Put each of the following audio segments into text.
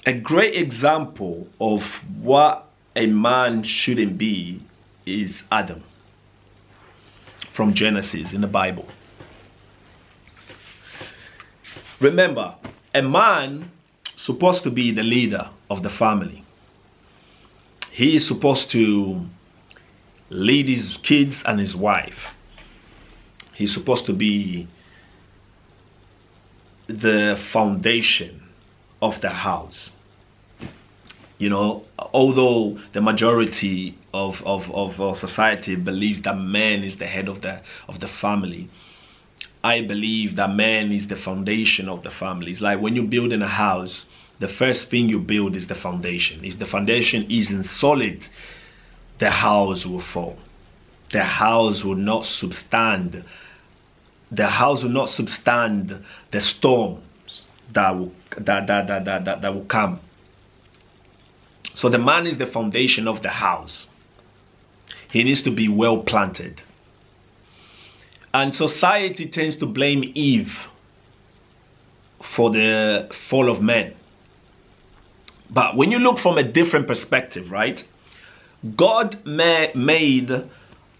A great example of what a man shouldn't be is Adam from Genesis in the Bible. Remember, a man is supposed to be the leader of the family. He is supposed to lead his kids and his wife. He's supposed to be the foundation of the house. You know, although the majority of society believes that man is the head of the family, I believe that man is the foundation of the family. It's like when you're building a house, the first thing you build is the foundation. If the foundation isn't solid, the house will fall. The house will not substand. The house will not substand the storms that will come. So the man is the foundation of the house. He needs to be well planted. And society tends to blame Eve for the fall of man. But when you look from a different perspective, right? God made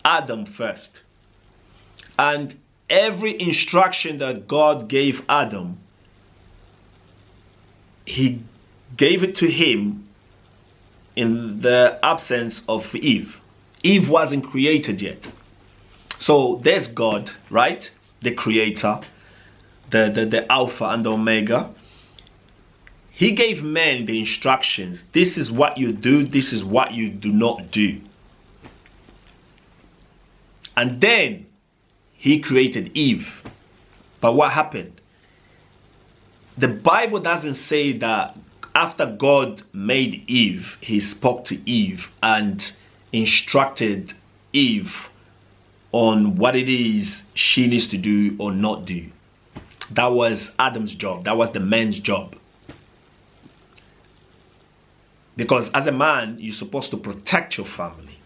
Adam first. And every instruction that God gave Adam, he gave it to him in the absence of Eve. Eve wasn't created yet. So there's God, right? The creator, the Alpha and the Omega. He gave men the instructions. This is what you do. This is what you do not do. And then he created Eve. But what happened? The Bible doesn't say that after God made Eve, he spoke to Eve and instructed Eve on what it is she needs to do or not do. That was Adam's job. That was the man's job. Because as a man, you're supposed to protect your family.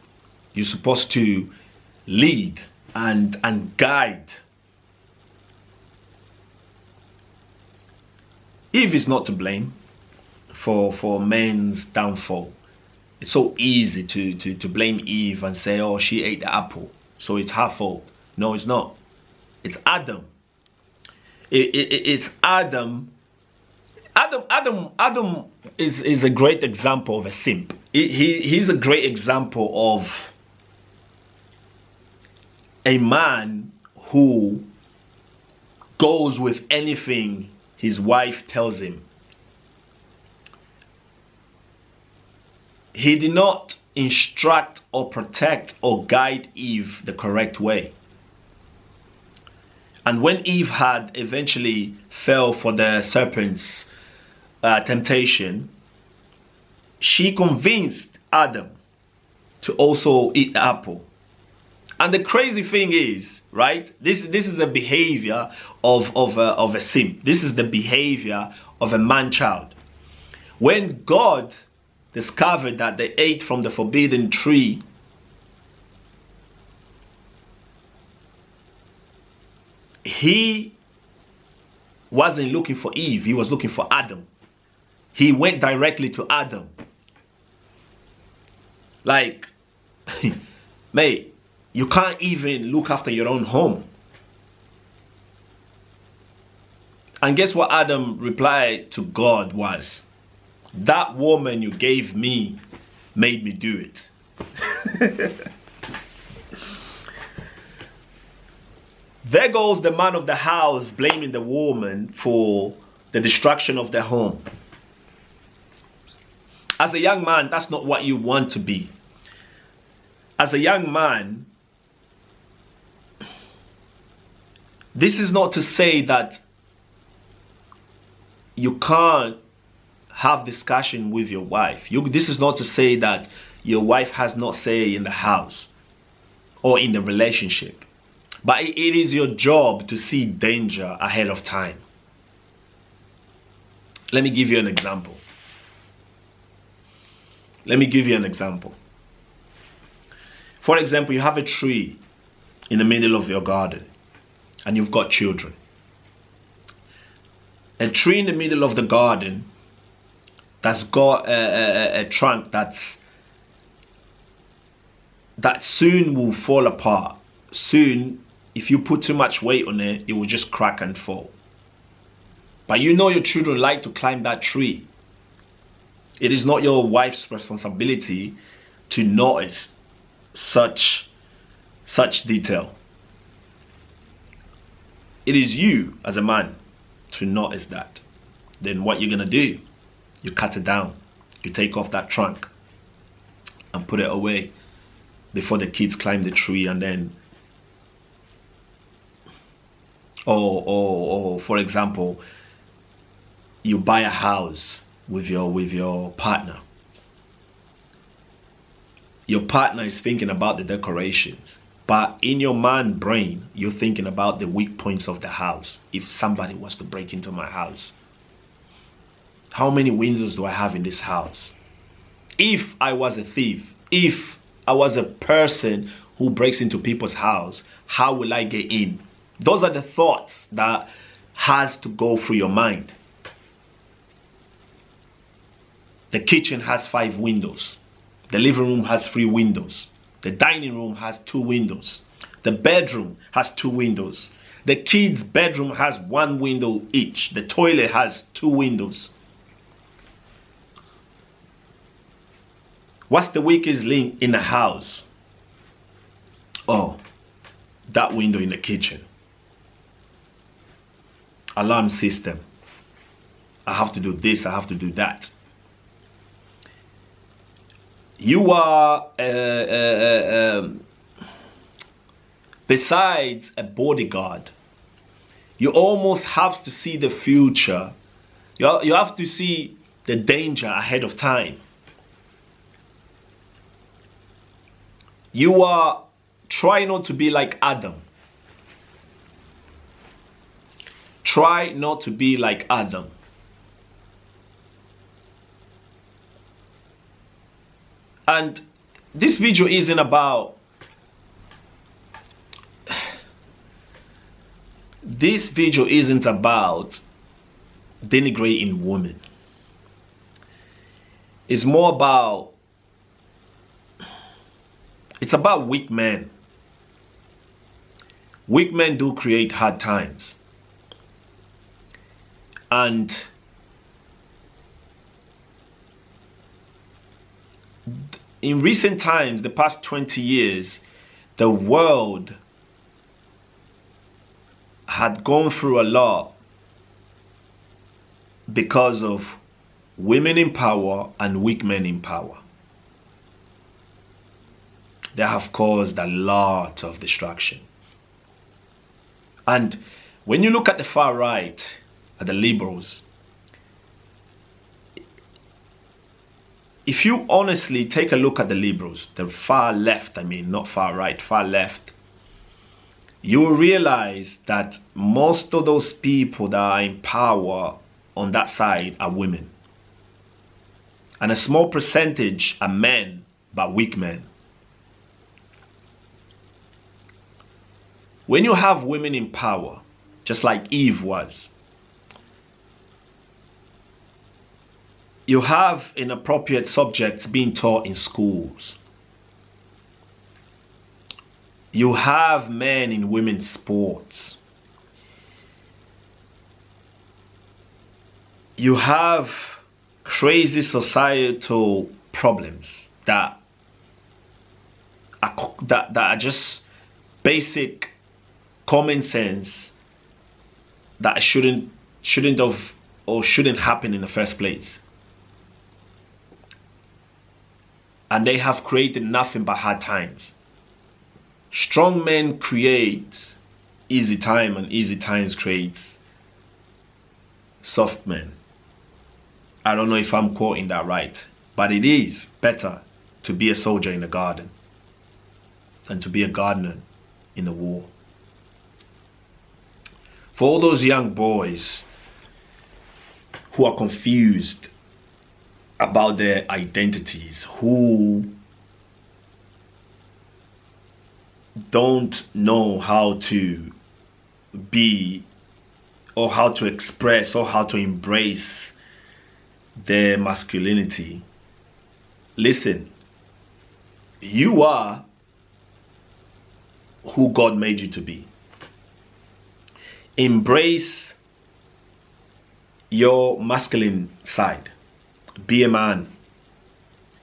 You're supposed to lead and guide. Eve is not to blame for men's downfall. It's so easy to blame Eve and say, oh, she ate the apple, so it's her fault. No, it's not. It's Adam. It's Adam. Adam is a great example of a simp. He's a great example of a man who goes with anything his wife tells him. He did not instruct or protect or guide Eve the correct way. And when Eve had eventually fell for the serpent's temptation, she convinced Adam to also eat the apple. And the crazy thing is, right, this is a behavior of a simp. This is the behavior of a man-child. When God discovered that they ate from the forbidden tree, he wasn't looking for Eve, he was looking for Adam. He went directly to Adam. Like, mate, you can't even look after your own home. And guess what Adam replied to God was, that woman you gave me made me do it. There goes the man of the house blaming the woman for the destruction of their home. As a young man, that's not what you want to be. As a young man, this is not to say that you can't have discussion with your wife. This is not to say that your wife has no say in the house or in the relationship. But it is your job to see danger ahead of time. Let me give you an example. For example, you have a tree in the middle of your garden and you've got children. A tree in the middle of the garden that's got a trunk that soon will fall apart. Soon, if you put too much weight on it, it will just crack and fall. But you know your children like to climb that tree. It is not your wife's responsibility to notice such detail. It is you as a man to notice that. Then what you're gonna do? You cut it down. You take off that trunk and put it away before the kids climb the tree. And then, or for example, you buy a house with your partner. Your partner is thinking about the decorations, but in your man brain, you're thinking about the weak points of the house. If somebody was to break into my house, how many windows do I have in this house? If I was a thief, if I was a person who breaks into people's house, how will I get in? Those are the thoughts that has to go through your mind. The kitchen has 5 windows. The living room has 3 windows. The dining room has 2 windows. The bedroom has 2 windows. The kids' bedroom has 1 window each. The toilet has 2 windows. What's the weakest link in the house? Oh, that window in the kitchen. Alarm system. I have to do this, I have to do that. You are, besides a bodyguard, you almost have to see the future. You have to see the danger ahead of time. You are trying not to be like Adam. Try not to be like Adam. And this video isn't about denigrating women. It's more about, it's about weak men. Weak men do create hard times. And in recent times, the past 20 years, the world had gone through a lot because of women in power and weak men in power. They have caused a lot of destruction. And when you look at the far right, at the liberals, if you honestly take a look at the liberals, the far left, I mean, not far right, far left, you will realize that most of those people that are in power on that side are women. And a small percentage are men, but weak men. When you have women in power, just like Eve was, you have inappropriate subjects being taught in schools. You have men in women's sports. You have crazy societal problems that are just basic common sense that shouldn't have or shouldn't happen in the first place. And they have created nothing but hard times. Strong men create easy time, and easy times creates soft men. I don't know if I'm quoting that right, but it is better to be a soldier in the garden than to be a gardener in the war. For all those young boys who are confused about their identities, who don't know how to be or how to express or how to embrace their masculinity, listen, you are who God made you to be. Embrace your masculine side. Be a man.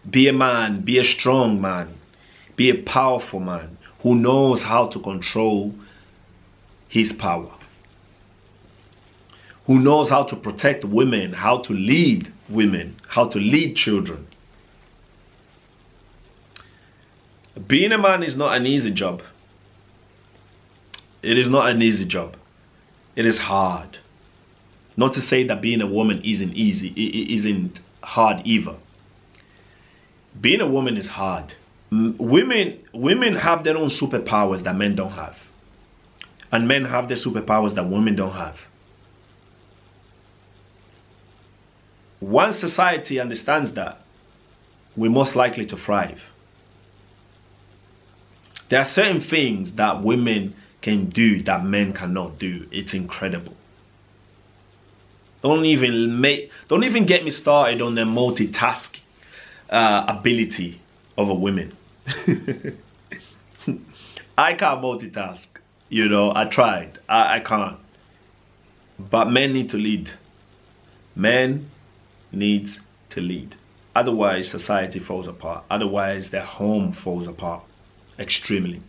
Be a man. Be a strong man. Be a powerful man who knows how to control his power. Who knows how to protect women, how to lead women, how to lead children. Being a man is not an easy job. It is not an easy job. It is hard. Not to say that being a woman isn't easy. It isn't hard either. Being a woman is hard. Women have their own superpowers that men don't have. And men have their superpowers that women don't have. Once society understands that, we're most likely to thrive. There are certain things that women can do that men cannot do. It's incredible. Don't even get me started on the multitask ability of a woman. I can't multitask. You know, I tried. I can't. But men need to lead. Men needs to lead. Otherwise, society falls apart. Otherwise, their home falls apart extremely.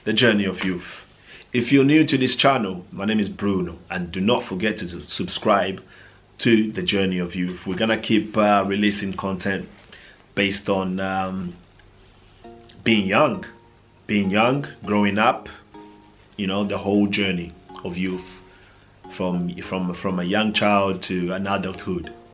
The journey of youth. If you're new to this channel, my name is Bruno, and do not forget to subscribe to the journey of youth. We're gonna keep releasing content based on being young, growing up, you know, the whole journey of youth from a young child to an adulthood.